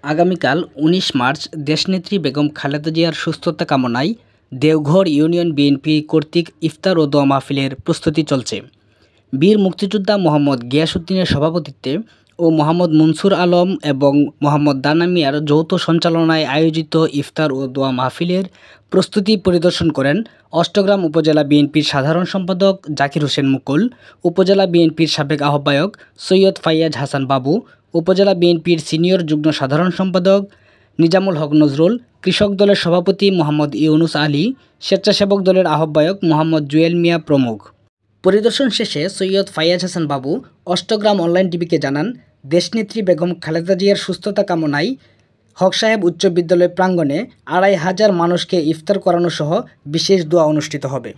আগামীকাল ১৯ মার্চ দেশনেত্রী বেগম খালেদা জিয়ার সুস্থতা কামনায় দেওঘর ইউনিয়ন বিএনপি কর্তৃক ইফতার ও দোয়া মাহফিলের প্রস্তুতি চলছে। বীর মুক্তিযোদ্ধা মোহাম্মদ গিয়াসউদ্দিনের সভাপতিত্বে ও মোহাম্মদ মুনসুর আলম এবং মোহাম্মদ দানা মিয়ার যৌথ সঞ্চালনায় আয়োজিত ইফতার ও দোয়া মাহফিলের প্রস্তুতি পরিদর্শন করেন অষ্টগ্রাম উপজেলা বিএনপির সাধারণ সম্পাদক জাকির হোসেন মুকুল, উপজেলা বিএনপির সাবেক আহ্বায়ক সৈয়দ ফাইয়াজ হাসান বাবু, উপজেলা বিএনপির সিনিয়র যুগ্ম সাধারণ সম্পাদক নিজামুল হক নজরুল, কৃষক দলের সভাপতি মোহাম্মদ ইউনুস আলী, স্বেচ্ছাসেবক দলের আহ্বায়ক মোহাম্মদ জুয়েল মিয়া প্রমুখ। পরিদর্শন শেষে সৈয়দ ফাইয়াজ হাসান বাবু অষ্টগ্রাম অনলাইন টিভিকে জানান, দেশনেত্রী বেগম খালেদা জিয়ার সুস্থতা কামনায় হক সাহেব উচ্চ বিদ্যালয় প্রাঙ্গণে ২৫০০ মানুষকে ইফতার করানো সহ বিশেষ দোয়া অনুষ্ঠিত হবে।